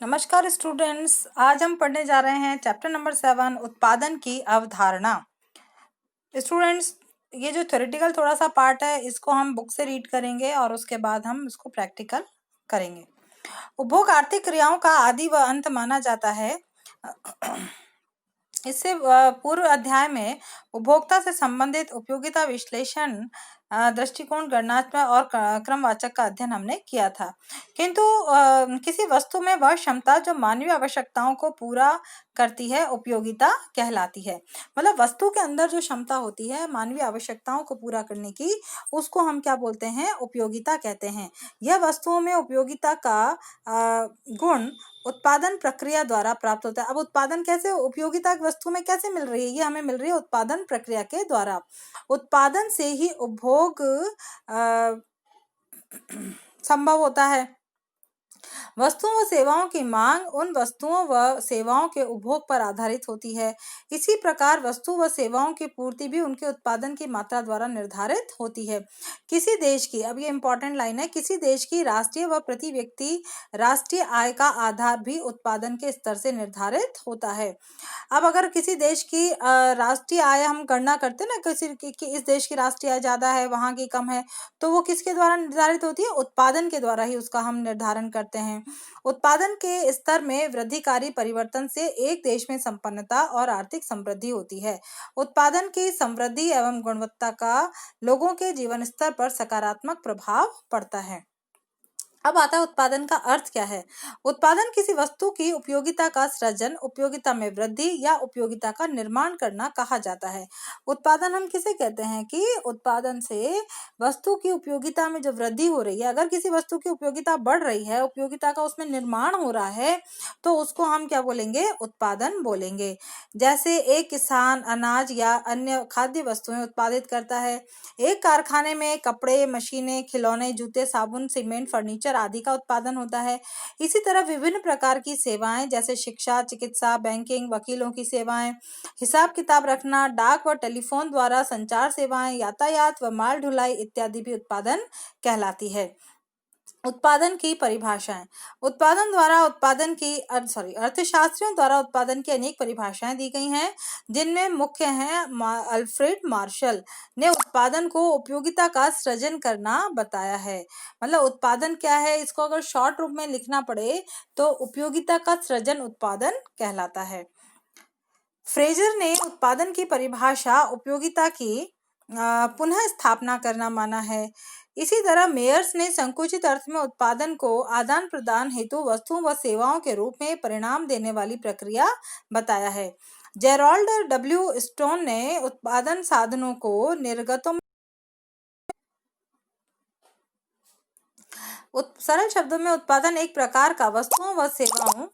नमस्कार स्टूडेंट्स, आज हम पढ़ने जा रहे हैं चैप्टर नंबर 7 उत्पादन की अवधारणा। स्टूडेंट्स, ये जो थ्योरेटिकल थोड़ा सा पार्ट है इसको हम बुक से रीड करेंगे और उसके बाद हम इसको प्रैक्टिकल करेंगे। उपभोग आर्थिक क्रियाओं का आदि व अंत माना जाता है। इससे पूर्व अध्याय में उपभोक्ता से संबंधित उपयोगिता विश्लेषण दृष्टिकोण गणनात्मक और क्रमवाचक का अध्ययन हमने किया था। किंतु किसी वस्तु में वह क्षमता जो मानवीय आवश्यकताओं को पूरा करती है उपयोगिता कहलाती है। मतलब वस्तु के अंदर जो क्षमता होती है मानवीय आवश्यकताओं को पूरा करने की, उसको हम क्या बोलते हैं? उपयोगिता कहते हैं। यह वस्तुओं में उपयोगिता का गुण उत्पादन प्रक्रिया द्वारा प्राप्त होता है। अब उत्पादन कैसे, उपयोगिता वस्तु में कैसे मिल रही है? ये हमें मिल रही है उत्पादन प्रक्रिया के द्वारा। उत्पादन से ही उपभोग संभव होता है। वस्तुओं व सेवाओं की मांग उन वस्तुओं व सेवाओं के उपभोग पर आधारित होती है। इसी प्रकार वस्तु व सेवाओं की पूर्ति भी उनके उत्पादन की मात्रा द्वारा निर्धारित होती है। किसी देश की, अब ये इंपॉर्टेंट लाइन है, किसी देश की राष्ट्रीय व प्रति व्यक्ति राष्ट्रीय आय का आधार भी उत्पादन के स्तर से निर्धारित होता है। अब अगर किसी देश की राष्ट्रीय आय हम गणना करते हैं ना, कि इस देश की राष्ट्रीय आय ज्यादा है, वहां की कम है, तो वो किसके द्वारा निर्धारित होती है? उत्पादन के द्वारा ही उसका हम निर्धारण करते हैं। उत्पादन के स्तर में वृद्धिकारी परिवर्तन से एक देश में संपन्नता और आर्थिक समृद्धि होती है। उत्पादन की समृद्धि एवं गुणवत्ता का लोगों के जीवन स्तर पर सकारात्मक प्रभाव पड़ता है। अब आता है उत्पादन का अर्थ क्या है। उत्पादन किसी वस्तु की उपयोगिता का सृजन, उपयोगिता में वृद्धि या उपयोगिता का निर्माण करना कहा जाता है। उत्पादन हम किसे कहते हैं? कि उत्पादन से वस्तु की उपयोगिता में जो वृद्धि हो रही है, अगर किसी वस्तु की उपयोगिता बढ़ रही है, उपयोगिता का उसमें निर्माण हो रहा है, तो उसको हम क्या बोलेंगे? उत्पादन बोलेंगे। जैसे एक किसान अनाज या अन्य खाद्य वस्तुएं उत्पादित करता है। एक कारखाने में कपड़े, मशीनें, खिलौने, जूते, साबुन, सीमेंट, फर्नीचर आदि का उत्पादन होता है। इसी तरह विभिन्न प्रकार की सेवाएं जैसे शिक्षा, चिकित्सा, बैंकिंग, वकीलों की सेवाएं, हिसाब किताब रखना, डाक व टेलीफोन द्वारा संचार सेवाएं, यातायात व माल ढुलाई इत्यादि भी उत्पादन कहलाती है। उत्पादन की परिभाषाएं। उत्पादन द्वारा उत्पादन की अर्थशास्त्रियों द्वारा उत्पादन की अनेक परिभाषाएं दी गई हैं, जिनमें मुख्य हैं अल्फ्रेड मार्शल ने उत्पादन को उपयोगिता का सृजन करना बताया है। मतलब उत्पादन क्या है, इसको अगर शॉर्ट रूप में लिखना पड़े तो उपयोगिता का सृजन उत्पादन कहलाता है। फ्रेजर ने उत्पादन की परिभाषा उपयोगिता की पुनः स्थापना करना माना है। इसी तरह मेयर्स ने संकुचित अर्थ में उत्पादन को आदान प्रदान हेतु वस्तुओं व सेवाओं के रूप में परिणाम देने वाली प्रक्रिया बताया है। जेराल्ड डब्ल्यू स्टोन ने उत्पादन साधनों को निर्गतों सरल शब्दों में उत्पादन एक प्रकार का वस्तुओं व सेवाओं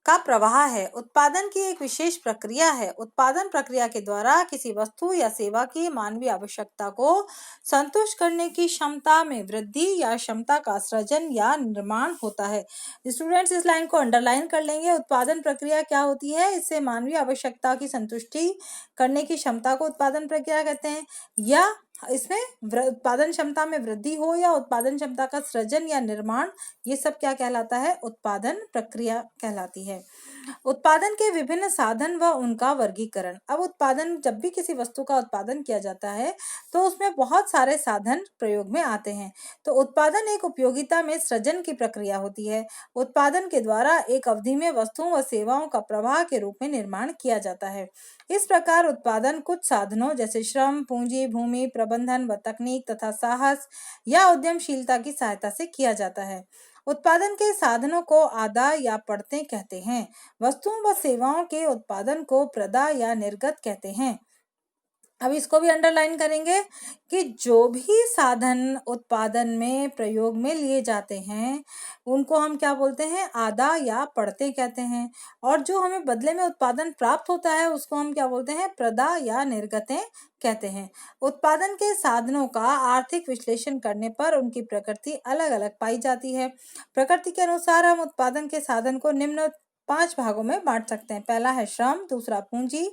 का प्रवाह है। उत्पादन की एक विशेष प्रक्रिया है। उत्पादन प्रक्रिया के द्वारा किसी वस्तु या सेवा की मानवीय आवश्यकता को संतुष्ट करने की क्षमता में वृद्धि या क्षमता का सृजन या निर्माण होता है। स्टूडेंट्स, इस लाइन को अंडरलाइन कर लेंगे। उत्पादन प्रक्रिया क्या होती है? इससे मानवीय आवश्यकता की संतुष्टि करने की क्षमता को उत्पादन प्रक्रिया कहते हैं, या इसमें उत्पादन क्षमता में वृद्धि हो या उत्पादन क्षमता का सृजन या निर्माण, ये सब क्या कहलाता है? उत्पादन प्रक्रिया कहलाती है। उत्पादन के विभिन्न साधन व उनका वर्गीकरण। अब उत्पादन, जब भी किसी वस्तु का उत्पादन किया जाता है तो उसमें बहुत सारे साधन प्रयोग में आते हैं। तो उत्पादन एक उपयोगिता में सृजन की प्रक्रिया होती है। उत्पादन के द्वारा एक अवधि में वस्तुओं व सेवाओं का प्रवाह के रूप में निर्माण किया जाता है। इस प्रकार उत्पादन कुछ साधनों जैसे श्रम, पूंजी, भूमि, प्रबंधन व तकनीक तथा साहस या उद्यमशीलता की सहायता से किया जाता है। उत्पादन के साधनों को आदाय या पड़ते कहते हैं। वस्तुओं व सेवाओं के उत्पादन को प्रदाय या निर्गत कहते हैं। अब इसको भी अंडरलाइन करेंगे कि जो भी साधन उत्पादन में प्रयोग में लिए जाते हैं उनको हम क्या बोलते हैं? आदा या पड़ते कहते हैं। और जो हमें बदले में उत्पादन प्राप्त होता है उसको हम क्या बोलते हैं? प्रदा या निर्गतें कहते हैं। उत्पादन के साधनों का आर्थिक विश्लेषण करने पर उनकी प्रकृति अलग अलग पाई जाती है। प्रकृति के अनुसार हम उत्पादन के साधन को निम्न 5 भागों में बांट सकते हैं। पहला है श्रम, दूसरा पूंजी,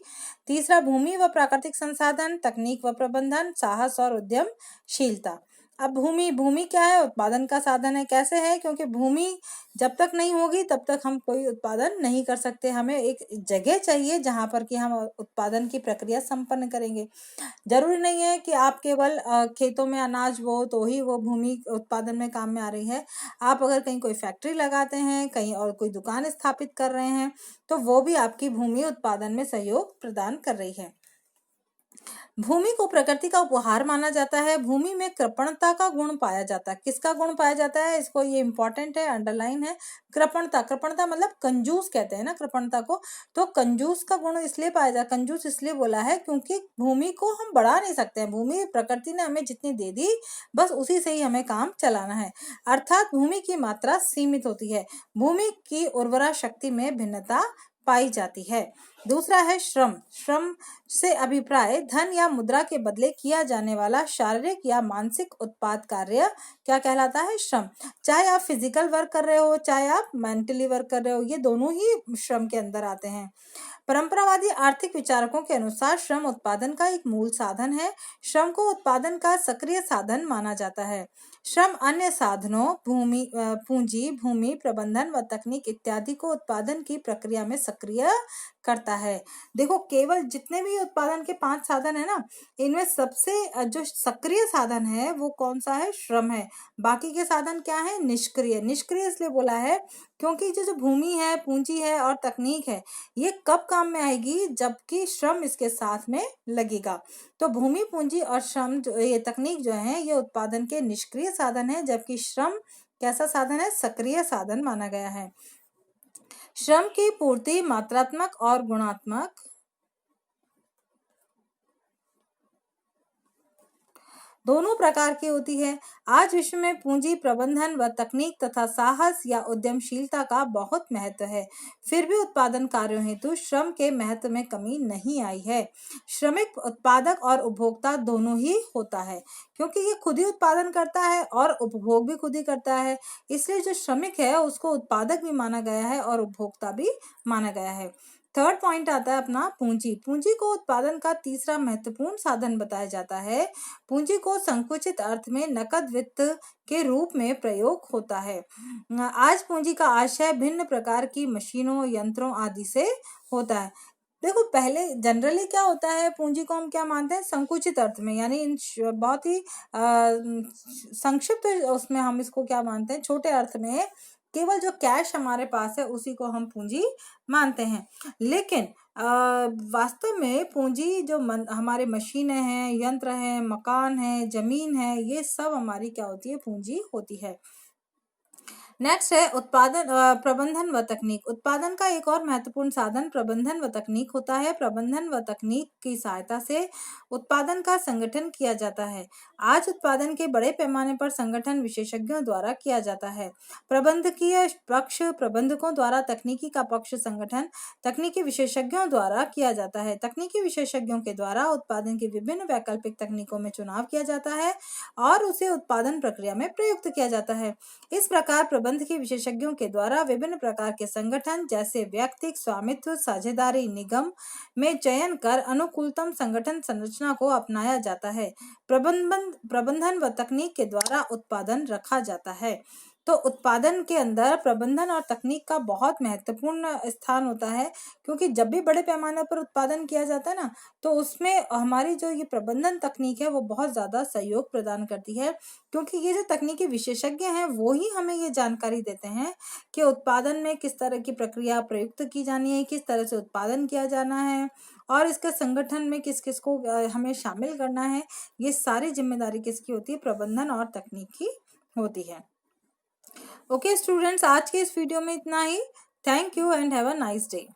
तीसरा भूमि व प्राकृतिक संसाधन, तकनीक व प्रबंधन, साहस और उद्यमशीलता। अब भूमि क्या है? उत्पादन का साधन है। कैसे है? क्योंकि भूमि जब तक नहीं होगी तब तक हम कोई उत्पादन नहीं कर सकते। हमें एक जगह चाहिए जहाँ पर कि हम उत्पादन की प्रक्रिया संपन्न करेंगे। जरूरी नहीं है कि आप केवल खेतों में अनाज बो तो ही वो भूमि उत्पादन में काम में आ रही है। आप अगर कहीं कोई फैक्ट्री लगाते हैं, कहीं और कोई दुकान स्थापित कर रहे हैं, तो वो भी आपकी भूमि उत्पादन में सहयोग प्रदान कर रही है। भूमि को प्रकृति का उपहार माना जाता है। भूमि में कृपणता का गुण पाया जाता है। किसका गुण पाया जाता है? इसको, ये इंपॉर्टेंट है, अंडरलाइन है। कृपणता, कृपणता मतलब कंजूस कहते हैं ना कृपणता को। तो कंजूस का गुण इसलिए पाया जाता, कंजूस इसलिए बोला है क्योंकि भूमि को हम बढ़ा नहीं सकते हैं। भूमि प्रकृति ने हमें जितनी दे दी, बस उसी से ही हमें काम चलाना है। अर्थात भूमि की मात्रा सीमित होती है। भूमि की उर्वरा शक्ति में भिन्नता पाई जाती है। दूसरा है श्रम। श्रम से अभिप्राय धन या मुद्रा के बदले किया जाने वाला शारीरिक या मानसिक उत्पाद कार्य क्या कहलाता है? श्रम। चाहे आप फिजिकल वर्क कर रहे हो, चाहे आप मेंटली वर्क कर रहे हो, ये दोनों ही श्रम के अंदर आते हैं। परंपरावादी आर्थिक विचारकों के अनुसार श्रम उत्पादन का एक मूल साधन है। श्रम को उत्पादन का सक्रिय साधन माना जाता है। श्रम अन्य साधनों, पूंजी, भूमि प्रबंधन व तकनीक इत्यादि को उत्पादन की प्रक्रिया में सक्रिय करता है। देखो, केवल जितने भी उत्पादन के 5 साधन है ना, इनमें सबसे जो सक्रिय साधन है वो कौन सा है? श्रम है। बाकी के साधन क्या है? निष्क्रिय। निष्क्रिय इसलिए बोला है क्योंकि जो भूमि है, पूंजी है और तकनीक है, ये कब काम में आएगी? जबकि श्रम इसके साथ में लगेगा। तो भूमि, पूंजी और श्रम, जो ये तकनीक जो है, ये उत्पादन के निष्क्रिय साधन है, जबकि श्रम कैसा साधन है? सक्रिय साधन माना गया है। श्रम की पूर्ति मात्रात्मक और गुणात्मक दोनों प्रकार की होती है। आज विश्व में पूंजी प्रबंधन व तकनीक तथा साहस या उद्यमशीलता का बहुत महत्व है। फिर भी उत्पादन कार्यों हेतु श्रम के महत्व में कमी नहीं आई है। श्रमिक उत्पादक और उपभोक्ता दोनों ही होता है, क्योंकि ये खुद ही उत्पादन करता है और उपभोग भी खुद ही करता है। इसलिए जो श्रमिक है उसको उत्पादक भी माना गया है और उपभोक्ता भी माना गया है। थर्ड पॉइंट आता है अपना पूंजी। पूंजी को उत्पादन का तीसरा महत्वपूर्ण साधन बताया जाता है। पूंजी को संकुचित अर्थ में नकद वित्त के रूप में प्रयोग होता है। आज पूंजी का आशय भिन्न प्रकार की मशीनों, यंत्रों आदि से होता है। देखो, पहले जनरली क्या होता है, पूंजी को हम क्या मानते हैं? संकुचित अर्थ में, यानी बहुत ही संक्षिप्त उसमें हम इसको क्या मानते हैं? छोटे अर्थ में केवल जो कैश हमारे पास है उसी को हम पूंजी मानते हैं। लेकिन वास्तव में पूंजी जो हमारे मशीनें हैं, यंत्र हैं, मकान है, जमीन है, ये सब हमारी क्या होती है? पूंजी होती है। नेक्स्ट है उत्पादन प्रबंधन व तकनीक। उत्पादन का एक और महत्वपूर्ण साधन प्रबंधन व तकनीक होता है। प्रबंधन व तकनीक की सहायता से उत्पादन का संगठन किया जाता है। आज उत्पादन के बड़े पैमाने पर संगठन विशेषज्ञों द्वारा किया जाता है। प्रबंधकीय पक्ष प्रबंधकों द्वारा, तकनीकी का पक्ष संगठन तकनीकी विशेषज्ञों द्वारा किया जाता है। तकनीकी विशेषज्ञों के द्वारा उत्पादन की विभिन्न वैकल्पिक तकनीकों में चुनाव किया जाता है और उसे उत्पादन प्रक्रिया में प्रयुक्त किया जाता है। इस प्रकार प्रबंध के विशेषज्ञों के द्वारा विभिन्न प्रकार के संगठन, जैसे व्यक्तिगत स्वामित्व, साझेदारी, निगम में चयन कर अनुकूलतम संगठन संरचना को अपनाया जाता है। प्रबंधन व तकनीक के द्वारा उत्पादन रखा जाता है। तो उत्पादन के अंदर प्रबंधन और तकनीक का बहुत महत्वपूर्ण स्थान होता है, क्योंकि जब भी बड़े पैमाने पर उत्पादन किया जाता है ना, तो उसमें हमारी जो ये प्रबंधन तकनीक है वो बहुत ज्यादा सहयोग प्रदान करती है, क्योंकि ये जो तकनीकी विशेषज्ञ हैं वो ही हमें ये जानकारी देते हैं कि उत्पादन में किस तरह की प्रक्रिया प्रयुक्त की जानी है, किस तरह से उत्पादन किया जाना है और इसके संगठन में किस किस को हमें शामिल करना है। ये सारी जिम्मेदारी किसकी होती है? प्रबंधन और तकनीक की होती है। ओके स्टूडेंट्स, आज के इस वीडियो में इतना ही। Thank you and have a nice day.